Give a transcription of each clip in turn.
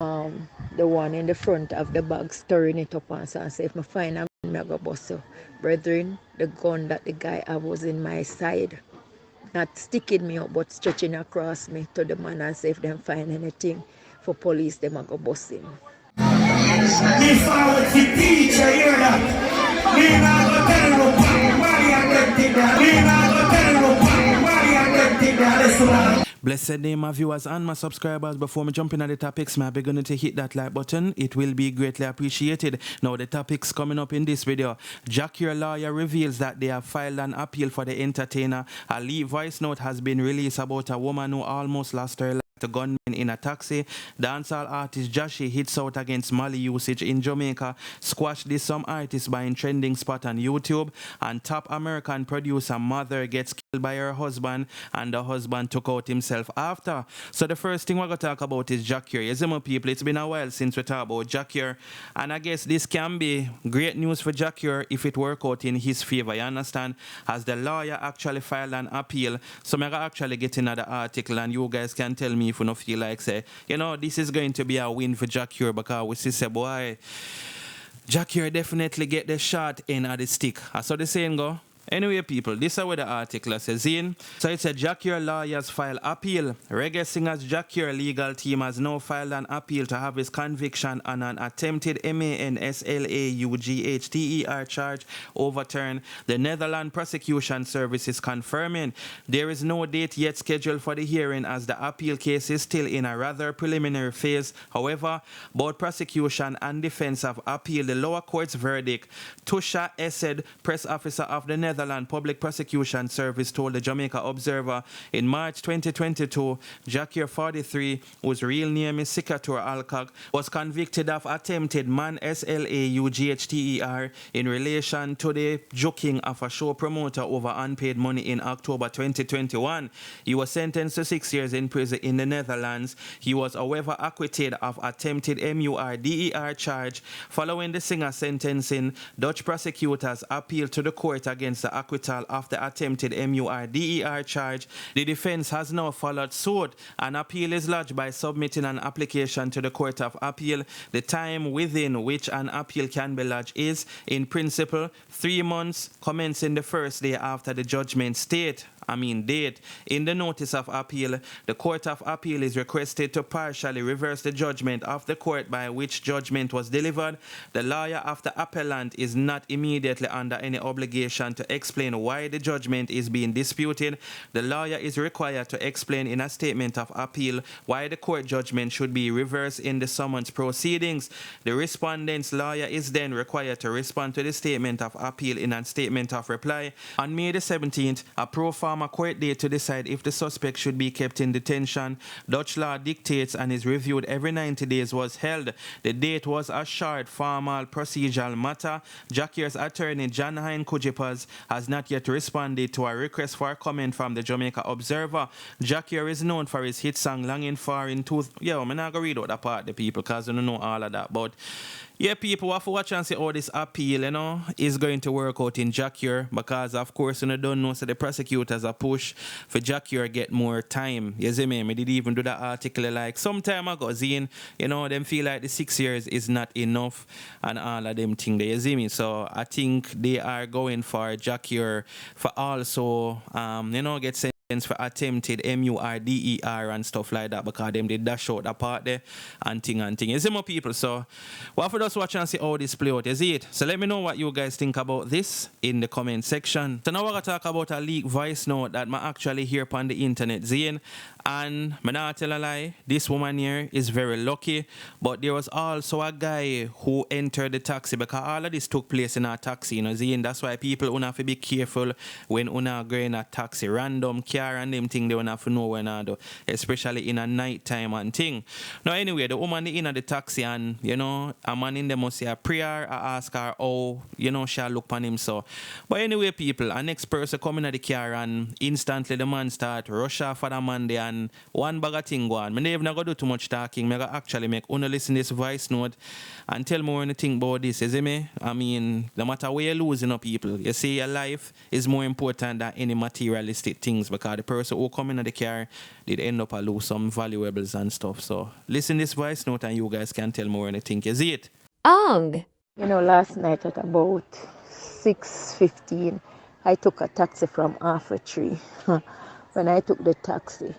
the one in the front of the bag stirring it up and so I say, if I find a gun, I go bust you. Brethren, the gun that the guy have was in my side. Not sticking me up, but stretching across me to the man and say if them find anything for police, them a go bust him. Me forward to teacher, hear that? Me not go tell you why you get it there. Me not go tell you why you get it there. Listen. Blessed name my viewers and my subscribers. Before me jump into the topics, may I be going to hit that like button. It will be greatly appreciated. Now the topics coming up in this video. Jahshii lawyer reveals that they have filed an appeal for the entertainer. A leaked voice note has been released about a woman who almost lost her life to gunmen in a taxi. Dancehall artist Joshie hits out against M0LLY usage in Jamaica. Squash this some artists by in trending spot on YouTube. And top American producer mother gets killed by her husband and the husband took out himself after. So the first thing we're going to talk about is Jahshii. Yes, my people, it's been a while since we talk about Jahshii. And I guess this can be great news for Jahshii if it work out in his favor. You understand? As the lawyer actually filed an appeal. So I'm going to actually get another article and you guys can tell me if you don't feel like say, you know, this is going to be a win for Jahshii because we see say, boy, Jahshii definitely get the shot in at the stick. That's how the saying go. Anyway, people, this is what the article says in. So it said Jahshii lawyers file appeal. Reggae singers Jahshii legal team has now filed an appeal to have his conviction on an attempted M0LLY charge overturned. The Netherlands Prosecution Service is confirming there is no date yet scheduled for the hearing as the appeal case is still in a rather preliminary phase. However, both prosecution and defense have appealed the lower court's verdict. Tusha Essed, press officer of the Netherlands Public Prosecution Service, told the Jamaica Observer in March 2022, Jahshii, 43, whose real name is Sikatur Alcock, was convicted of attempted M0LLY in relation to the joking of a show promoter over unpaid money in October 2021. He was sentenced to 6 years in prison in the Netherlands. He was, however, acquitted of attempted MURDER charge. Following the singer sentencing, Dutch prosecutors appealed to the court against the acquittal of the attempted MURDER charge. The defense has now followed suit. An appeal is lodged by submitting an application to the Court of Appeal. The time within which an appeal can be lodged is, in principle, 3 months, commencing the first day after the judgment date. In the notice of appeal, the Court of Appeal is requested to partially reverse the judgment of the court by which judgment was delivered. The lawyer of the appellant is not immediately under any obligation to explain why the judgment is being disputed. The lawyer is required to explain in a statement of appeal why the court judgment should be reversed in the summons proceedings. The respondent's lawyer is then required to respond to the statement of appeal in a statement of reply. On May the 17th, a pro forma court date to decide if the suspect should be kept in detention. Dutch law dictates and is reviewed every 90 days was held. The date was a short, formal, procedural matter. Jahshii's attorney, John Hein Kujipas, has not yet responded to a request for a comment from the Jamaica Observer. Jahshii is known for his hit song Longing For in two... Yeah, I'm not going to read out that part, the people, because I don't know all of that. But yeah, people have to watch and see how this appeal, you know, is going to work out in Jahshii, because, of course, you don't know, so the prosecutors are push for Jahshii get more time. You see me? I did even do that article like some time ago, Zine, you know, them feel like the 6 years is not enough and all of them things there, you see me? So I think they are going for Jahshii for also, you know, get sent for attempted MURDER and stuff like that, because them did dash out that part there and thing. You see my people, so what for just watch and see how this play out, you see it? So let me know what you guys think about this in the comment section. So now we're going to talk about a leaked voice note that I actually hear upon the internet, Zane. And I'm not tell a lie, this woman here is very lucky, but there was also a guy who entered the taxi, because all of this took place in a taxi, you know, Zane. That's why people have to be careful when you go in a taxi, random car and them thing, they don't have to know when I do, especially in a night time and thing. Now anyway, the woman in the taxi, and you know, a man in them must say a prayer. I ask her, oh, you know, she'll look on him. So but anyway, people, a next person come in the car and instantly the man start rush off for the man there, and one bag of thing go on. I never go do too much talking. I actually make una listen this voice note and tell me what you think about this, you see me? I mean, no matter where you're losing up, people, you see your life is more important than any materialistic things, because because the person who come in the car did end up lose some valuables and stuff. So listen this voice note and you guys can tell more when you think. You see it? You know, last night at about 6:15, I took a taxi from Half Tree. When I took the taxi,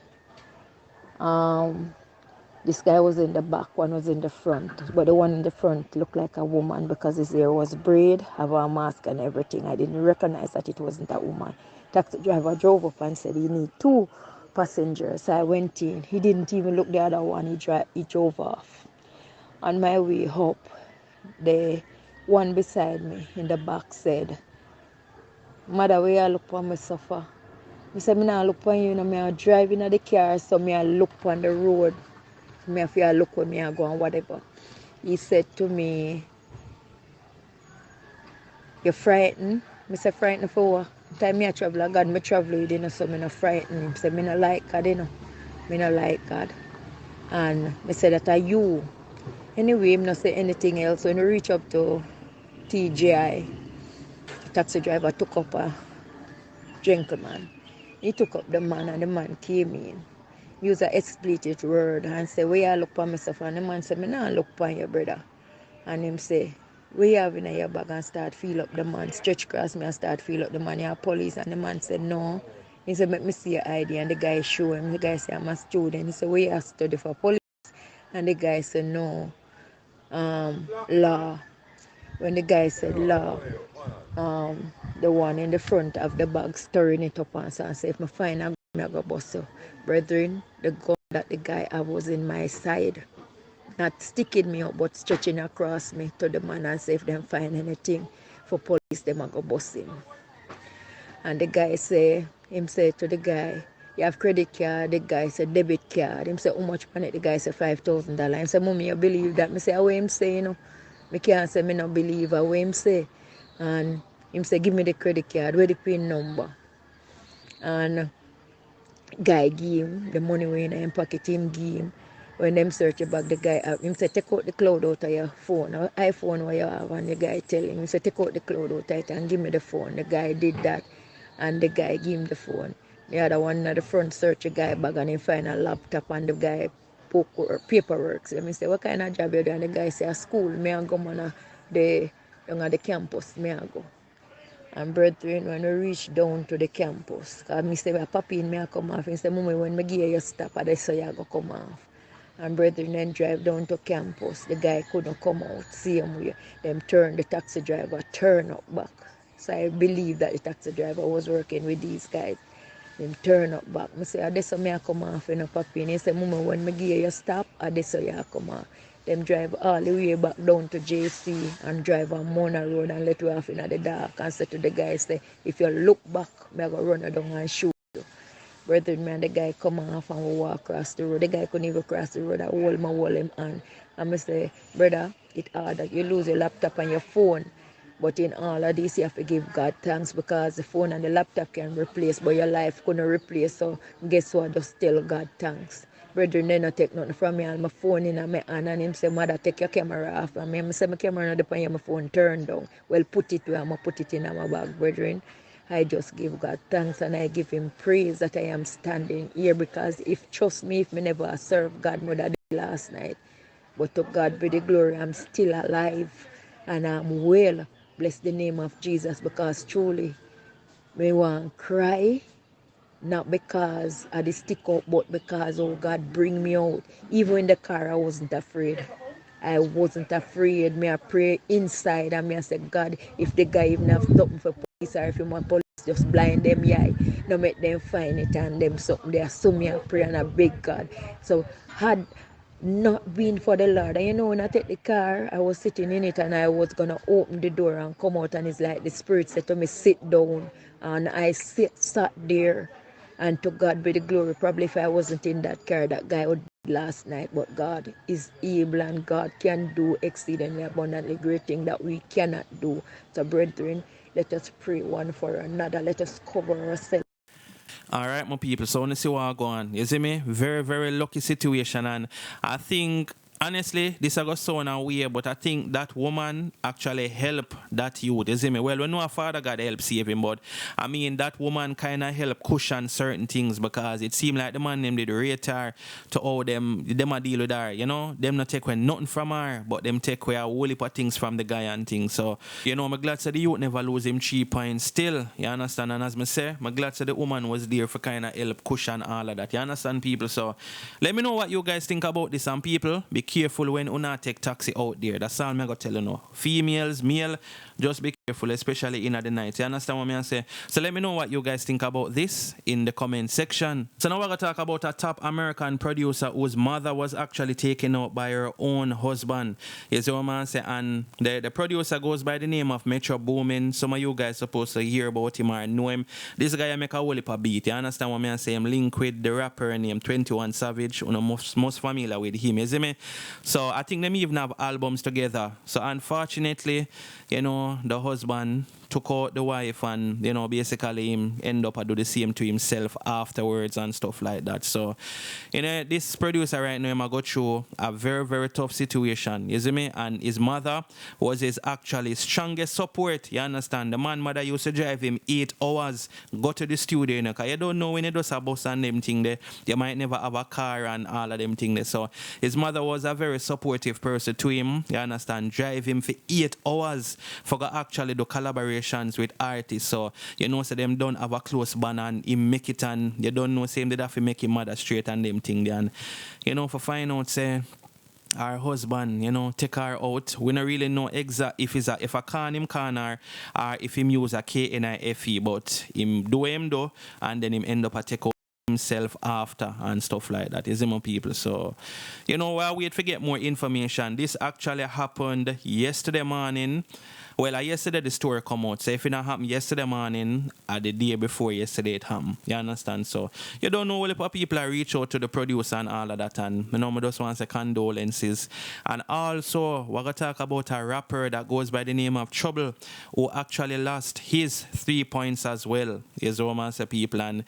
this guy was in the back, one was in the front. But the one in the front looked like a woman because his hair was braid, have a mask and everything. I didn't recognize that it wasn't a woman. Taxi driver drove up and said he need 2 passengers. So I went in. He didn't even look the other one. He drove off. On my way up, the one beside me in the back said, "Mother, where you look for me suffer?" I said, "I don't look for you, I'm driving in the car, so I look on the road. I have to look where I go and whatever." He said to me, "You frightened?" I said, "Frightened for what? Time I travel, God, I travel with you, so I'm not frightened." He said, "I don't like God, I don't like God." And I said, "That are you." Anyway, I'm not say anything else. When we reach up to TGI, the taxi driver took up a gentleman. He took up the man and the man came in. Use an expletive word and say, "Where you look for myself?" And the man said, "I don't look for your brother." And him say, "Where you have in your bag?" And start feel up the man. Stretch across me and start feel up the man. "You're police." And the man said, "No." He said, "Let me see your ID." And the guy show him. The guy said, "I'm a student." He said, "Where you study for police?" And the guy said, "No, law." When the guy said law, the one in the front of the bag stirring it up and said, "If I find a gun, I go bust you." Brethren, the gun that the guy had was in my side. Not sticking me up, but stretching across me to the man and say if them find anything for police, them I go bust him. And the guy say to the guy, "You have credit card?" The guy said debit card. Him say, "How much on it?" The guy said $5,000. Him say, "Mommy, you believe that?" Me say, "How him say, you know?" Me can't say me not believe what him say. And him say, "Give me the credit card, where the PIN number." And guy give him the money in him pocket, him give him. When them search your bag, the guy him say, "Take out the cloud out of your phone, or iPhone what you have." And the guy tell him, he say, "Take out the cloud out of it and give me the phone." The guy did that, and the guy give him the phone. The other one at the front search a guy bag and he find a laptop and the guy paperwork. So me say, "What kind of job you do?" And the guy say, "A school. Me I go on down at the campus, me I go." And brethren, when we reach down to the campus, because I say, "Papi, me I come off." He say, "Mommy, when me give you stop, I say you go come off." And brethren then drive down to campus. The guy couldn't come out, see him way. Them the taxi driver turn up back. So I believe that the taxi driver was working with these guys. Them turn up back. I say, "This me I come off in a papi." And he say, "Mama, when me give you stop, this you come off." Them drive all the way back down to JC and drive on Mona Road and let you off in the dark and say to the guy, say, "If you look back, me I go run you down and shoot you." Brethren, me and the guy come off and we walk across the road. The guy couldn't even cross the road. I hold him hand. And I say, "Brother, it's hard that you lose your laptop and your phone. But in all of this, you have to give God thanks because the phone and the laptop can replace, but your life couldn't replace. So guess what? Just tell God thanks." Brethren, they not take nothing from me and my phone in my hand. And him say, "Mother, take your camera off." And me say, "My camera not depend on my phone turn down." Well, put it where I'm put it in my bag, brethren. I just give God thanks and I give him praise that I am standing here because trust me, if me never served God more than last night. But to God be the glory, I'm still alive and I'm well. Bless the name of Jesus because truly, me want cry. Not because I did stick out, but because, oh God, bring me out. Even in the car, I wasn't afraid. I wasn't afraid. Me I pray inside and me I say, "God, if the guy even have something for police or if him want police, just blind them eye. No make them find it and them something there." So me I pray and I beg God. So had not been for the Lord. And you know, when I take the car, I was sitting in it and I was going to open the door and come out and it's like the Spirit said to me, "Sit down." And I sat there. And to God be the glory. Probably if I wasn't in that car, that guy would be last night. But God is able and God can do exceedingly abundantly great things that we cannot do. So brethren, let us pray one for another. Let us cover ourselves. All right, my people. So, let's see what I go on. You see me? Very, very lucky situation. And I think honestly, this I got so now weird, but I think that woman actually helped that youth. You see me? Well, we know our father got help save him, but I mean that woman kind of helped cushion certain things because it seemed like the man them did rate her to how them a deal with her. You know, them not take away nothing from her, but them take away a whole heap of things from the guy and things. So you know, I'm glad that the youth never lose him 3 points. Still, you understand? And as me say, I'm glad that the woman was there for kind of help cushion all of that. You understand, people? So let me know what you guys think about this. And people, be careful when you not take taxi out there. That's all I'm going to tell you now. Females, male, just be careful, especially in the night. You understand what I'm saying? So let me know what you guys think about this in the comment section. So now we're going to talk about a top American producer whose mother was actually taken out by her own husband. You see what I'm saying? And the producer goes by the name of Metro Boomin. Some of you guys supposed to hear about him or know him. This guy make a whole heap of beat. You understand what I'm saying? Link with the rapper named 21 Savage. You know, most familiar with him, you see me? So I think them even have albums together. So unfortunately, you know, the husband took out the wife and, you know, basically him end up do the same to himself afterwards and stuff like that. So, you know, this producer right now, go through a very, very tough situation, you see me? And his mother was his actually strongest support, you understand? The man mother used to drive him 8 hours, go to the studio, you know, because you don't know when you does a bus and them thing there, you might never have a car and all of them thing there. So his mother was a very supportive person to him, you understand? Drive him for 8 hours for actually do collaborations with artists. So you know, so them don't have a close band and him make it, and you don't know, same they have to make him mother straight and them thing there. And you know, for find out say our husband, you know, take her out. We don't really know exact if a can him can her or if him use a KNIFE, but him do him do and then him end up a take out himself after and stuff like that. Is my people. So you know, while we wait to get more information, this actually happened yesterday morning. Well, yesterday the story come out. So if it not happened yesterday morning or the day before yesterday it happened. You understand? So you don't know what people are reach out to the producer and all of that. And you know, I just want to say condolences. And also, we're going to talk about a rapper that goes by the name of Trouble, who actually lost his 3 points as well. Is what I say, people. And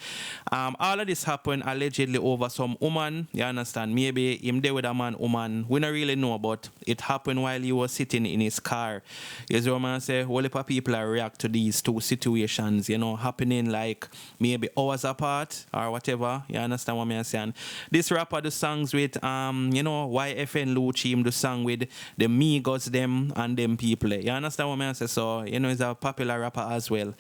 all of this happened allegedly over some woman. You understand? Maybe him there with a man, woman. We don't really know, but it happened while he was sitting in his car. Is what I say, whole heap of people react to these two situations, you know, happening like maybe hours apart or whatever. You understand what I'm saying? This rapper the songs with you know, YFN him the song with the Migos them and them people. You understand what I'm saying? So, you know, he's a popular rapper as well.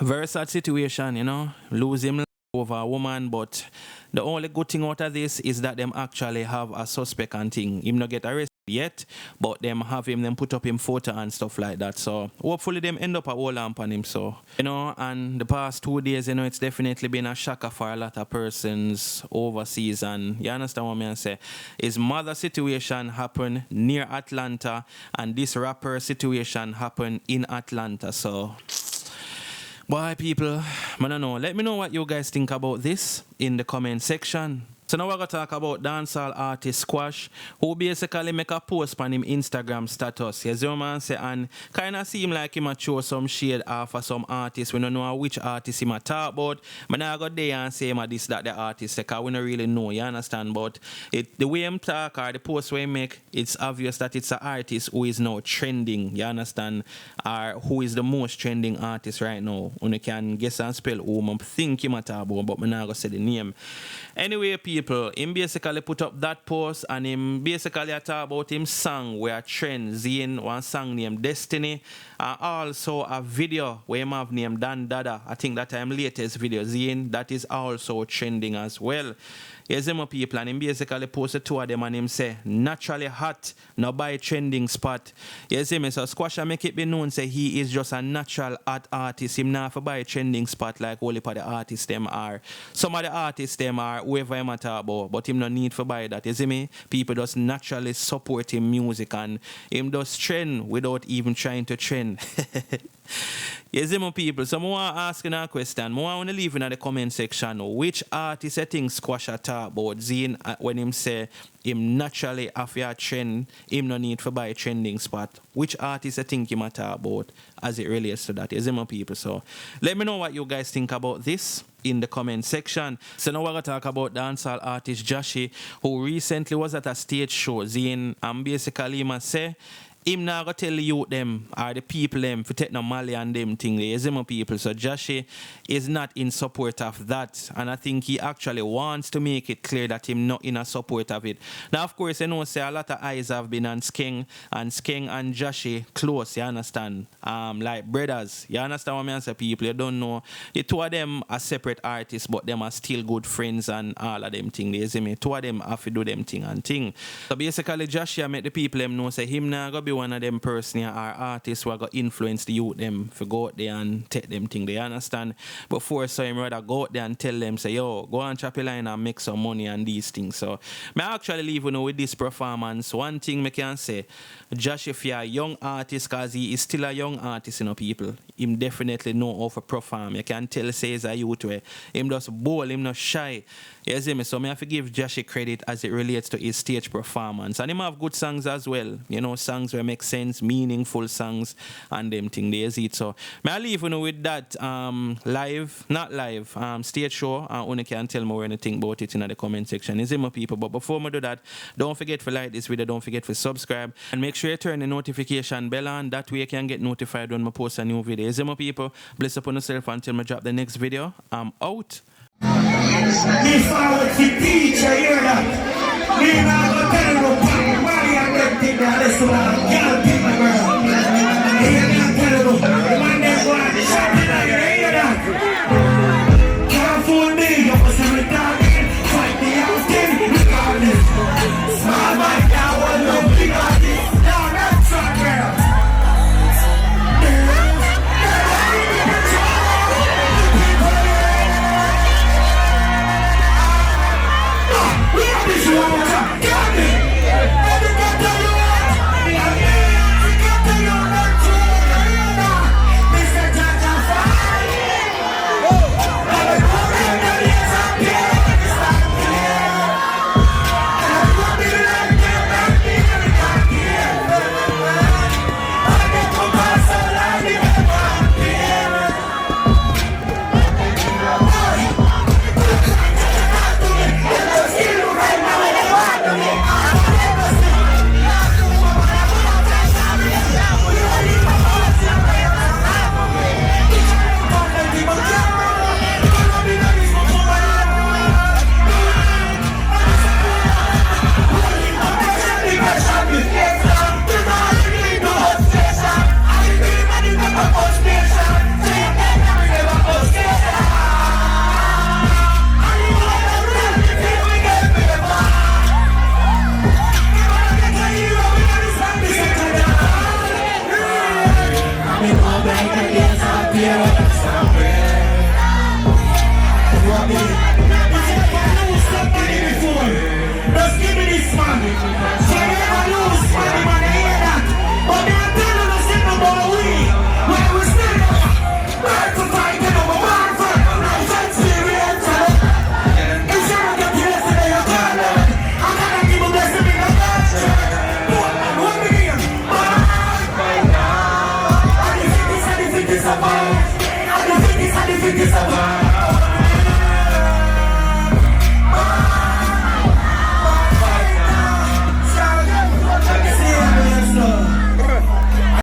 Very sad situation, you know, lose him over a woman, but the only good thing out of this is that them actually have a suspect and thing. Him not get arrested yet, but them have him, them put up him photo and stuff like that. So hopefully them end up a whole lamp on him. So, you know, and the past 2 days, you know, it's definitely been a shocker for a lot of persons overseas. And you understand what I say? His mother situation happened near Atlanta, and this rapper situation happened in Atlanta. So boy, people, I don't know. Let me know what you guys think about this in the comment section. So now we're going to talk about dancehall artist Squash, who basically make a post on him Instagram status. Yes, you man say, and kind of seem like him a show some shade off of some artists. We don't know which artist he might talk about. But now I go there and say him this, that, the artist, because we don't really know, you understand? But the way him talk or the post we make, it's obvious that it's an artist who is now trending, you understand? Or who is the most trending artist right now. You can guess and spell who I think he might talk about, but I'm not going to say the name. Anyway, people, him basically put up that post and him basically talk about him song where trends in one song named Destiny, and also a video where him have named Dan Dada. I think that time latest video Zine that is also trending as well. Yes, my people, and him basically posted 2 of them and him say, naturally hot, no by trending spot. Yes, me, so Squasher make it be known say he is just a natural art artist. Him not for buy trending spot like all of the artists them are. Some of the artists them are whoever him talk about, but him no need for buy that. You see me? People just naturally support him music and him does trend without even trying to trend. You see my people, so I want to ask you a question. I want to leave in the comment section. Which artist you think Squash a talk about Zine when him say him naturally after a trend, him no need for buy a trending spot? Which artist you think him a talk about as it relates to that? You see my people, so let me know what you guys think about this in the comment section. So now we're going to talk about dancehall artist Jahshii, who recently was at a stage show, Zine, and basically he must say him now go tell the youth them or the people them for take no Mali and them thing. You see my people. So Jahshii is not in support of that. And I think he actually wants to make it clear that him not in a support of it. Now of course you know say a lot of eyes have been on Skeng and Jahshii close, you understand? Like brothers. You understand what I say, people? You don't know. The two of them are separate artists, but them are still good friends and all of them thing. You see me? Two of them have to do them thing and thing. So basically Jahshii make the people them know say him now go be one of them person or artists who are going to influence the youth them for go out there and take them thing, they understand. Before so him rather go out there and tell them say yo go and chop a line and make some money and these things. So I actually leave with this performance. One thing I can say, Jahshii, if you're a young artist, because he is still a young artist, you know, people, him definitely know how to perform. You can tell say he's a youth way. Him just bold, him not shy. You see me? So I have to give Jahshii credit as it relates to his stage performance. And him have good songs as well. You know, songs where make sense, meaningful songs and them thing they see it. So I leave with that stage show, and only can tell me anything about it in the comment section. You see my people? But before I do that, don't forget to like this video, don't forget to subscribe, and make sure you turn the notification bell on. That way you can get notified when I post a new video. You see my people? Bless upon yourself until I drop the next video. I'm out. Me forward for teacher, hear that? Me not go tell you about money and them thing that listen to girl people, girl. Hear me tell you, when they go and shut it down, you hear that? Can't fool me, you must be retarded. Fight the young thing, regardless. Small man can't hold no big artist. No, that's not girl. This